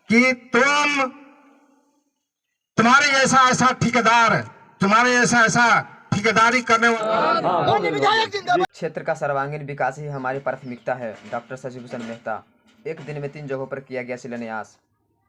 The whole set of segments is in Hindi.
कि तुम्हारे ऐसा ऐसा ठेकेदार, तुम्हारे ऐसा ऐसा ठेकेदारी करने वाला। क्षेत्र का सर्वांगीण विकास ही हमारी प्राथमिकता है। डॉक्टर शशिभूषण मेहता। एक दिन में 3 जगहों पर किया गया शिलान्यास।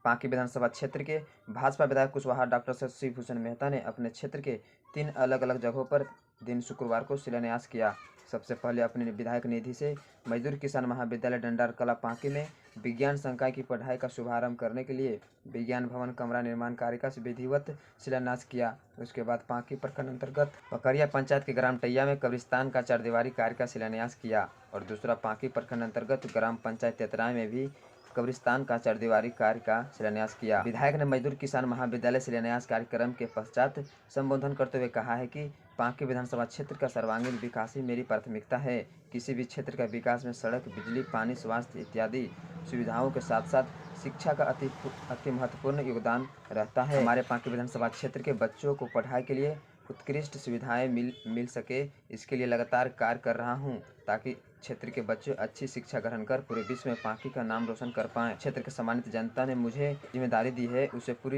पांकी विधानसभा क्षेत्र के भाजपा विधायक कुशवाहा डॉक्टर शशिभूषण मेहता ने अपने क्षेत्र के 3 अलग अलग जगहों पर दिन शुक्रवार को शिलान्यास किया। सबसे पहले अपने विधायक निधि से मजदूर किसान महाविद्यालय डंडार कला पांकी में विज्ञान संकाय की पढ़ाई का शुभारंभ करने के लिए विज्ञान भवन कमरा निर्माण कार्य का विधिवत शिलान्यास किया। उसके बाद पांकी प्रखंड अंतर्गत पकड़िया पंचायत के ग्राम टैया में कब्रिस्तान का 4 दीवारी कार्य का शिलान्यास किया और दूसरा पांकी प्रखंड अंतर्गत ग्राम पंचायत तेतराय में भी कब्रिस्तान का 4 दीवारी कार्य का शिलान्यास किया। विधायक ने मजदूर किसान महाविद्यालय शिलान्यास कार्यक्रम के पश्चात संबोधन करते हुए कहा है कि पांकी विधानसभा क्षेत्र का सर्वांगीण विकास ही मेरी प्राथमिकता है। किसी भी क्षेत्र का विकास में सड़क, बिजली, पानी, स्वास्थ्य इत्यादि सुविधाओं के साथ साथ शिक्षा का अति महत्वपूर्ण योगदान रहता है। हमारे पांकी विधानसभा क्षेत्र के बच्चों को पढ़ाई के लिए उत्कृष्ट सुविधाएं मिल सके, इसके लिए लगातार कार्य कर रहा हूं ताकि क्षेत्र के बच्चे अच्छी शिक्षा ग्रहण कर पूरे विश्व में पांकी का नाम रोशन कर पाएं। क्षेत्र के सम्मानित जनता ने मुझे जिम्मेदारी दी है, उसे पूरी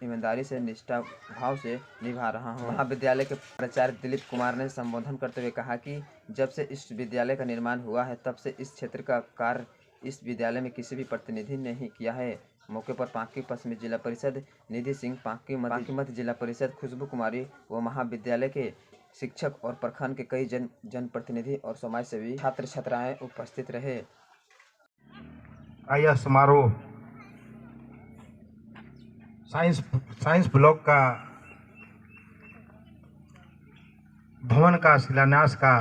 ईमानदारी से निष्ठा भाव से निभा रहा हूं। महाविद्यालय के प्राचार्य दिलीप कुमार ने संबोधन करते हुए कहा कि जब से इस विद्यालय का निर्माण हुआ है तब से इस क्षेत्र का कार्य इस विद्यालय में किसी भी प्रतिनिधि ने ही किया है। मौके पर पांकी पश्चिमी जिला परिषद निधि सिंह, पांकी मध्य जिला परिषद खुशबू कुमारी व महाविद्यालय के शिक्षक और प्रखंड के कई जनप्रतिनिधि और समाज सेवी छात्र छात्राएं उपस्थित रहे। यह समारोह साइंस ब्लॉक का भवन का शिलान्यास का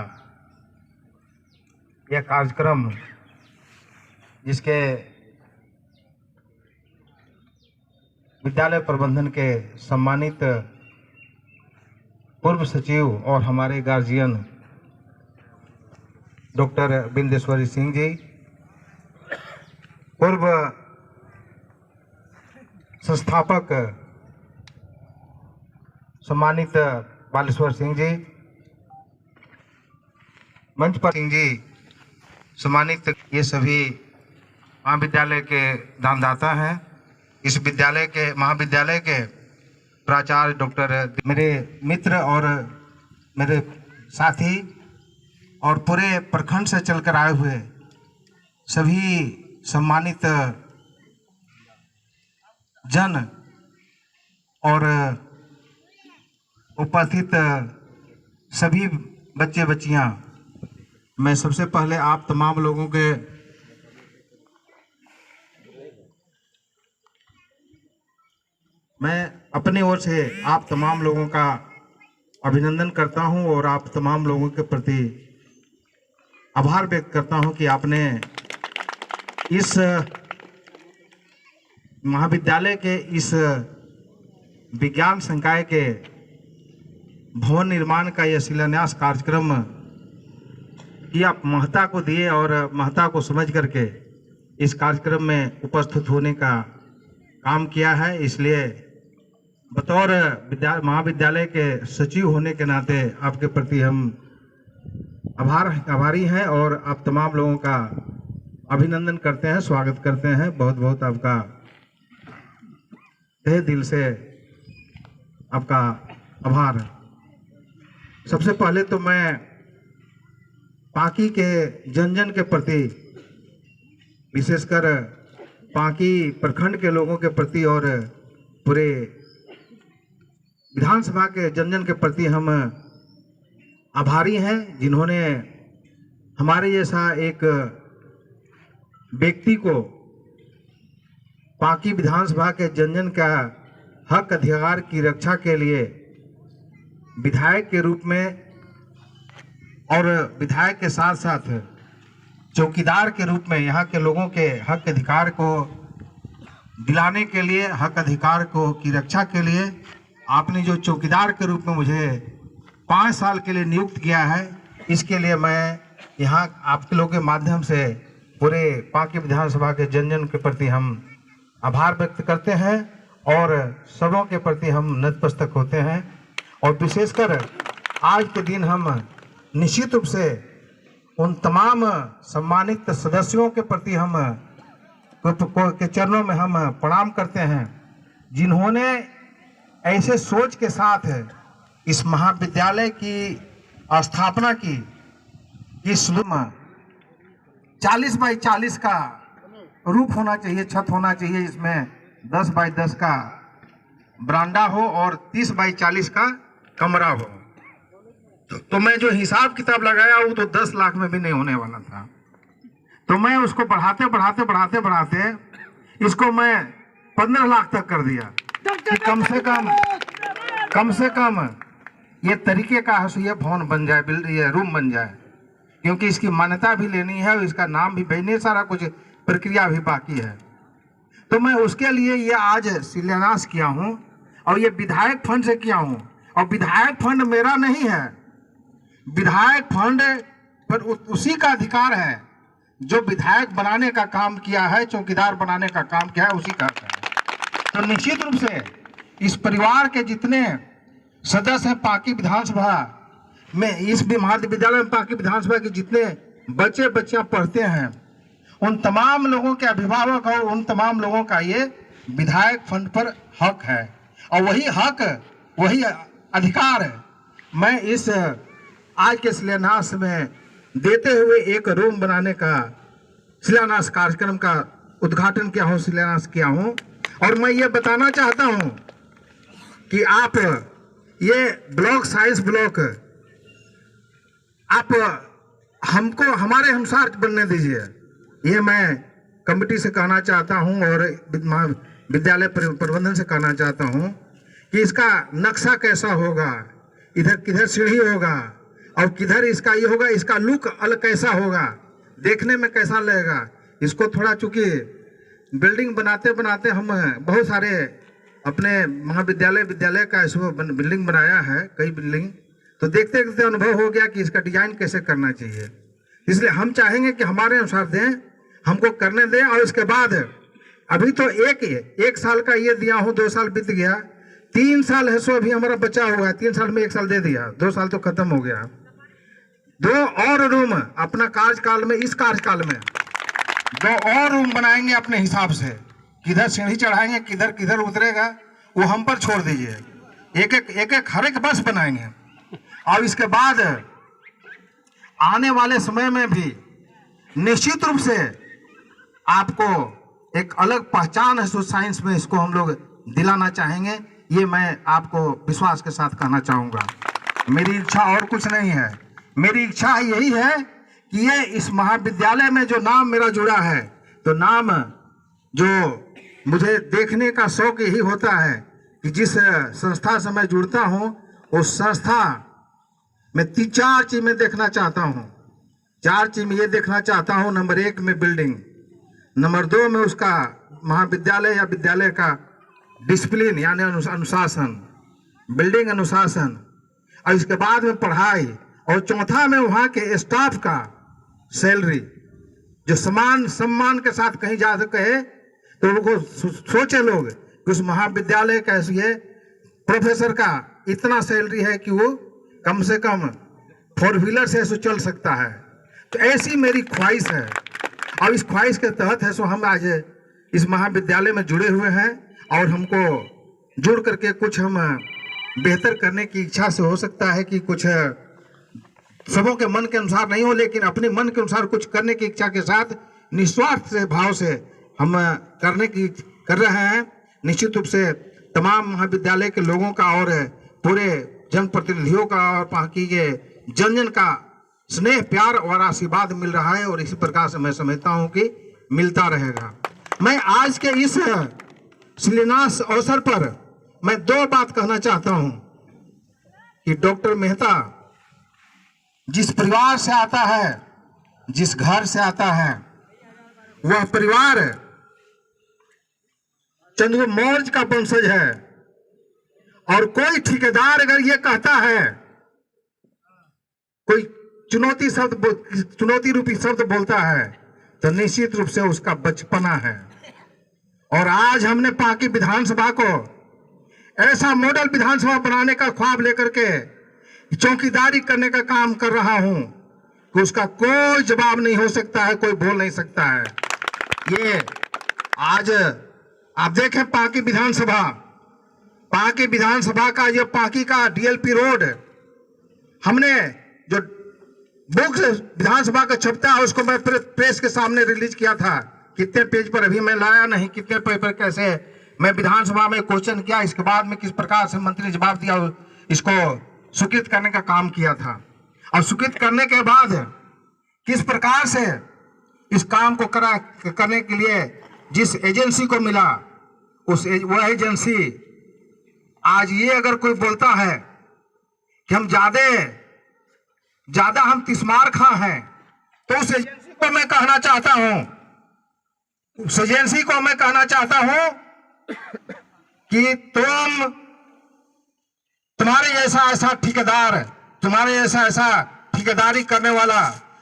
यह कार्यक्रम, जिसके विद्यालय प्रबंधन के सम्मानित पूर्व सचिव और हमारे गार्जियन डॉक्टर बिंदेश्वरी सिंह जी, पूर्व संस्थापक सम्मानित बालेश्वर सिंह जी, मंच पर सिंह जी, सम्मानित ये सभी महाविद्यालय के दानदाता हैं। इस महाविद्यालय के प्राचार्य डॉक्टर, मेरे मित्र और मेरे साथी और पूरे प्रखंड से चलकर आए हुए सभी सम्मानित जन और उपस्थित सभी बच्चे बच्चियां, मैं सबसे पहले आप तमाम लोगों के मैं अपनी ओर से आप तमाम लोगों का अभिनंदन करता हूं और आप तमाम लोगों के प्रति आभार व्यक्त करता हूं कि आपने इस महाविद्यालय के इस विज्ञान संकाय के भवन निर्माण का यह शिलान्यास कार्यक्रम की आप महत्ता को दिए और महत्ता को समझ करके इस कार्यक्रम में उपस्थित होने का काम किया है। इसलिए बतौर महाविद्यालय के सचिव होने के नाते आपके प्रति हम आभारी हैं और आप तमाम लोगों का अभिनंदन करते हैं, स्वागत करते हैं। बहुत बहुत आपका तहे दिल से आपका आभार। सबसे पहले तो मैं पांकी के जन के प्रति, विशेषकर पांकी प्रखंड के लोगों के प्रति और पूरे विधानसभा के जन के प्रति हम आभारी हैं, जिन्होंने हमारे जैसा एक व्यक्ति को पांकी विधानसभा के जन का हक अधिकार की रक्षा के लिए विधायक के रूप में और विधायक के साथ साथ चौकीदार के रूप में यहाँ के लोगों के हक अधिकार को दिलाने के लिए, हक अधिकार को की रक्षा के लिए आपने जो चौकीदार के रूप में मुझे 5 साल के लिए नियुक्त किया है, इसके लिए मैं यहाँ आप लोगों के माध्यम से पूरे पांकी विधानसभा के जन के प्रति हम आभार व्यक्त करते हैं और सबों के प्रति हम नतमस्तक होते हैं। और विशेषकर आज के दिन हम निश्चित रूप से उन तमाम सम्मानित सदस्यों के प्रति हम के चरणों में हम प्रणाम करते हैं, जिन्होंने ऐसे सोच के साथ इस महाविद्यालय की स्थापना की। इस 40 बाई 40 का रूप होना चाहिए, छत होना चाहिए, इसमें 10 बाई 10 का बरामदा हो और 30 बाई 40 का कमरा हो। तो मैं जो हिसाब किताब लगाया वो तो 10 लाख में भी नहीं होने वाला था। तो मैं उसको बढ़ाते इसको मैं 15 लाख तक कर दिया कि कम से कम ये तरीके का ये भवन बन जाए, ये रूम बन जाए, क्योंकि इसकी मान्यता भी लेनी है और इसका नाम भी भेजने, सारा कुछ प्रक्रिया भी बाकी है। तो मैं उसके लिए ये आज शिलान्यास किया हूँ और ये विधायक फंड से किया हूँ। और विधायक फंड मेरा नहीं है, विधायक फंड पर उसी का अधिकार है जो विधायक बनाने का काम किया है, चौकीदार बनाने का काम किया है, उसी का है। तो निश्चित रूप से इस परिवार के जितने सदस्य हैं पांकी विधानसभा में, इस महाविद्यालय में पांकी विधानसभा के जितने बच्चियां पढ़ते हैं, उन तमाम लोगों के अभिभावक और उन तमाम लोगों का ये विधायक फंड पर हक है। और वही हक, वही अधिकार मैं इस आज के शिलान्यास में देते हुए एक रूम बनाने का शिलान्यास कार्यक्रम का उद्घाटन किया हूँ, शिलान्यास किया हूँ। और मैं ये बताना चाहता हूँ कि आप ये ब्लॉक साइंस ब्लॉक आप हमको हमारे अनुसार बनने दीजिए, ये मैं कमेटी से कहना चाहता हूँ और विद्यालय प्रबंधन से कहना चाहता हूँ कि इसका नक्शा कैसा होगा, इधर किधर सीढ़ी होगा और किधर इसका ये होगा, इसका लुक अलग कैसा होगा, देखने में कैसा लगेगा। इसको थोड़ा, चूंकि बिल्डिंग बनाते हम बहुत सारे अपने विद्यालय का इसको बिल्डिंग बनाया है, कई बिल्डिंग, तो देखते देखते अनुभव हो गया कि इसका डिजाइन कैसे करना चाहिए। इसलिए हम चाहेंगे कि हमारे अनुसार दें, हमको करने दें। और इसके बाद अभी तो एक साल का ये दिया हूँ, 2 साल बीत गया, 3 साल है सो अभी हमारा बचा हुआ है। 3 साल में 1 साल दे दिया, 2 साल तो खत्म हो गया। 2 और रूम अपना कार्यकाल में, इस कार्यकाल में 2 और रूम बनाएंगे अपने हिसाब से, किधर सीढ़ी चढ़ाएंगे, किधर किधर उतरेगा वो हम पर छोड़ दीजिए। एक हर एक बस बनाएंगे। और इसके बाद आने वाले समय में भी निश्चित रूप से आपको एक अलग पहचान है साइंस में, इसको हम लोग दिलाना चाहेंगे। ये मैं आपको विश्वास के साथ कहना चाहूँगा। मेरी इच्छा और कुछ नहीं है, मेरी इच्छा यही है कि ये इस महाविद्यालय में जो नाम मेरा जुड़ा है, तो नाम जो मुझे देखने का शौक यही होता है कि जिस संस्था से मैं जुड़ता हूँ उस संस्था में 4 चीज में देखना चाहता हूँ। 4 चीज में ये देखना चाहता हूँ। नंबर 1 में बिल्डिंग, नंबर 2 में उसका महाविद्यालय या विद्यालय का डिसिप्लिन यानी अनुशासन, बिल्डिंग अनुशासन, और इसके बाद में पढ़ाई, और चौथा में वहाँ के स्टाफ का सैलरी, जो सम्मान के साथ कहीं जा सके। तो वो सोचे लोग कि उस महाविद्यालय का ये प्रोफेसर का इतना सैलरी है कि वो कम से कम 4 व्हीलर से चल सकता है। तो ऐसी मेरी ख्वाहिश है और इस ख्वाहिश के तहत है सो हम आज इस महाविद्यालय में जुड़े हुए हैं। और हमको जुड़ करके कुछ हम बेहतर करने की इच्छा से, हो सकता है कि कुछ सबों के मन के अनुसार नहीं हो, लेकिन अपने मन के अनुसार कुछ करने की इच्छा के साथ निस्वार्थ से भाव से हम कर रहे हैं। निश्चित रूप से तमाम महाविद्यालय के लोगों का और पूरे जनप्रतिनिधियों का और पार्टी के जन का स्नेह, प्यार और आशीर्वाद मिल रहा है और इसी प्रकार से मैं समझता हूं कि मिलता रहेगा। मैं आज के इस शिलान्यास अवसर पर मैं 2 बात कहना चाहता हूं कि डॉक्टर मेहता जिस परिवार से आता है, जिस घर से आता है, वह परिवार चंद्र मौर्य का वंशज है। और कोई ठेकेदार अगर ये कहता है, कोई चुनौती रूपी शब्द बोलता है, तो निश्चित रूप से उसका बचपना है। और आज हमने पांकी विधानसभा को ऐसा मॉडल विधानसभा बनाने का ख्वाब लेकर के चौकीदारी करने का काम कर रहा हूं कि उसका कोई जवाब नहीं हो सकता है, कोई बोल नहीं सकता है। ये आज आप देखें पांकी विधानसभा का ये पांकी का डीएलपी रोड, हमने जो बुक विधानसभा का छपता है उसको मैं प्रेस के सामने रिलीज किया था। कितने पेज पर अभी मैं लाया नहीं, कितने पेज पर कैसे मैं विधानसभा में क्वेश्चन किया, इसके बाद में किस प्रकार से मंत्री जवाब दिया, इसको स्वीकृत करने का काम किया था। और स्वीकृत करने के बाद किस प्रकार से इस काम को करने के लिए जिस एजेंसी को मिला, वह एजेंसी आज ये अगर कोई बोलता है कि हम ज्यादा हम तिस्मार खां हैं, तो उस एजेंसी को मैं कहना चाहता हूं कि तुम्हारे ऐसा ठेकेदारी करने वाला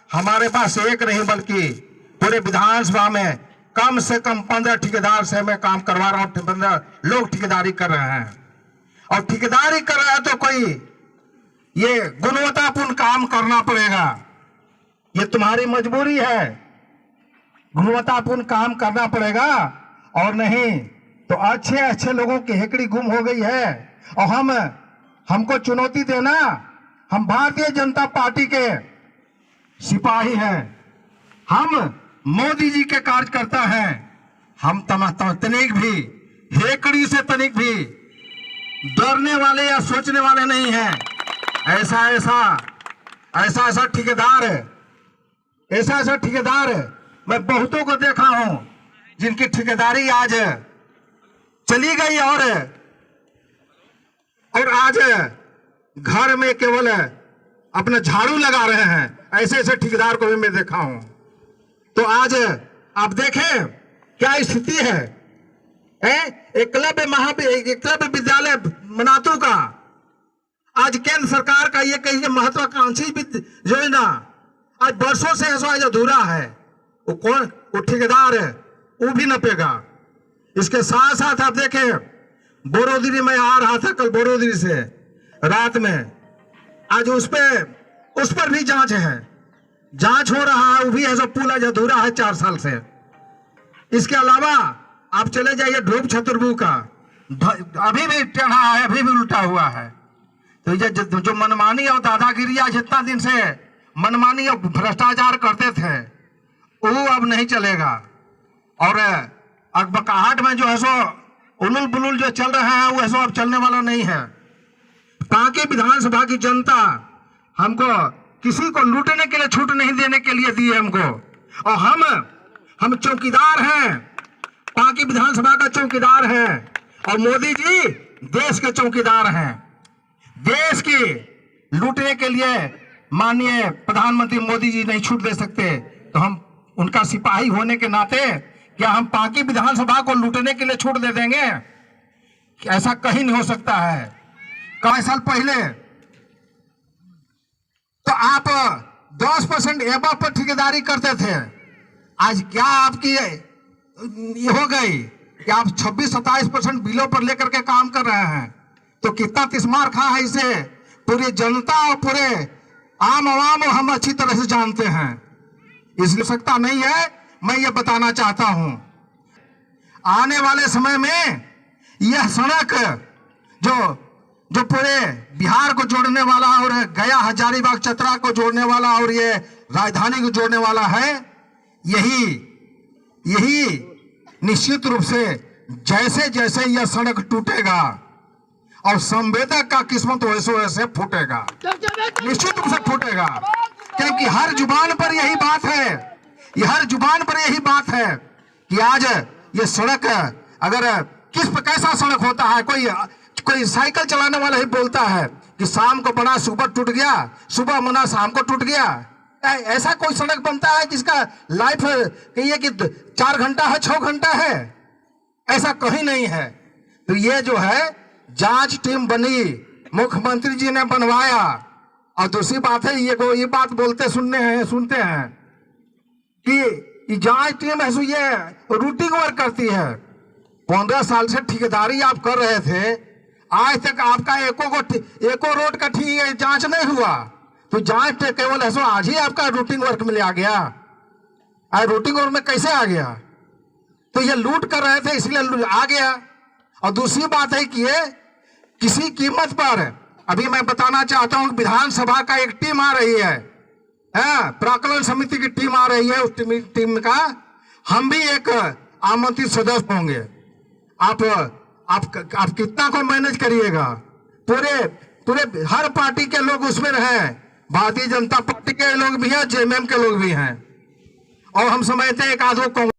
हमारे पास एक नहीं बल्कि पूरे विधानसभा में कम से कम 15 ठेकेदार से मैं काम करवा रहा हूं। 15 लोग ठेकेदारी कर रहे हैं, और ठेकेदारी कर रहे हैं तो कोई ये गुणवत्तापूर्ण काम करना पड़ेगा। ये तुम्हारी मजबूरी है, गुणवत्तापूर्ण काम करना पड़ेगा, और नहीं तो अच्छे लोगों की हेकड़ी गुम हो गई है। और हमको चुनौती देना, हम भारतीय जनता पार्टी के सिपाही हैं, हम मोदी जी के कार्यकर्ता हैं, हम तनिक भी हेकड़ी से तनिक भी डरने वाले या सोचने वाले नहीं हैं। ऐसा ठेकेदार मैं बहुतों को देखा हूं जिनकी ठेकेदारी आज चली गई, और आज घर में केवल अपना झाड़ू लगा रहे हैं। ऐसे ठेकेदार को भी मैं देखा हूं। तो आज आप देखें क्या स्थिति है। एकलव्य विद्यालय मनातू का आज केंद्र सरकार का ये कहिए महत्वाकांक्षी योजना आज वर्षों से आज अधूरा है। वो ठेकेदार है, वो भी नपेगा। इसके साथ साथ आप देखें बोरोदिरी में आ रहा था कल, बोरोदिरी से रात में, आज उस पर भी जांच हो रहा है। वो भी है, जो पुल आज अधूरा है 4 साल से। इसके अलावा आप चले जाइए ध्रुव छतरबू का, अभी भी टेढ़ा है, अभी भी उल्टा हुआ है। तो जो मनमानी और दादागिरी आज इतना दिन से मनमानी और भ्रष्टाचार करते थे, वो अब नहीं चलेगा। और अकबकाहट में जो है सो उलुल बुलुल जो चल रहा है, वो ऐसा अब चलने वाला नहीं है। पांकी विधानसभा की जनता हमको किसी को लूटने के लिए छूट नहीं देने के लिए दी है हमको, और हम चौकीदार हैं, पांकी विधानसभा का चौकीदार हैं, और मोदी जी देश के चौकीदार हैं। देश की लूटने के लिए माननीय प्रधानमंत्री मोदी जी नहीं छूट दे सकते, तो हम उनका सिपाही होने के नाते क्या हम पांकी विधानसभा को लूटने के लिए छूट दे देंगे? ऐसा कहीं नहीं हो सकता है। कई साल पहले तो आप 10% एबव पर ठेकेदारी करते थे, आज क्या आपकी ये हो गई कि आप 26-27% बिलों पर लेकर के काम कर रहे हैं? तो कितना तिस्मार खा है इसे पूरी जनता और पूरे आम आवाम हम अच्छी तरह से जानते हैं। इसलिए सकता नहीं है। मैं ये बताना चाहता हूं, आने वाले समय में यह सड़क जो पूरे बिहार को जोड़ने वाला और गया हजारीबाग चतरा को जोड़ने वाला और ये राजधानी को जोड़ने वाला है, यही निश्चित रूप से जैसे जैसे यह सड़क टूटेगा और संवेदक का किस्मत वैसे वैसे फूटेगा, निश्चित रूप से फूटेगा। क्योंकि हर जुबान पर यही बात है, कि आज ये सड़क अगर कैसा सड़क होता है, कोई साइकिल चलाने वाला ही बोलता है कि शाम को बना सुबह टूट गया, सुबह बना शाम को टूट गया। ऐसा कोई सड़क बनता है जिसका लाइफ कहिए कि 4 घंटा है, 6 घंटा है? ऐसा कहीं नहीं है। तो ये जो है जांच टीम बनी, मुख्यमंत्री जी ने बनवाया, और दूसरी बात है ये बात सुनते हैं कि जांच टीम है ये रूटीन वर्क करती है। 15 साल से ठेकेदारी आप कर रहे थे, आज तक आपका एको रोड का ठीक जांच नहीं हुआ। तो जांच केवल ऐसा आज ही आपका रूटीन वर्क में आ गया। आज रूटीन वर्क में कैसे आ गया? तो ये लूट कर रहे थे इसलिए आ गया। और दूसरी बात है कि ये किसी कीमत पर, अभी मैं बताना चाहता हूं, विधानसभा का एक टीम आ रही है, प्राक्कलन समिति की टीम आ रही है। उस टीम का हम भी एक आमंत्रित सदस्य होंगे। आप कितना को मैनेज करिएगा? पूरे हर पार्टी के लोग उसमें हैं, भारतीय जनता पार्टी के लोग भी हैं, जेएमएम के लोग भी हैं, और हम समझते हैं एक आधो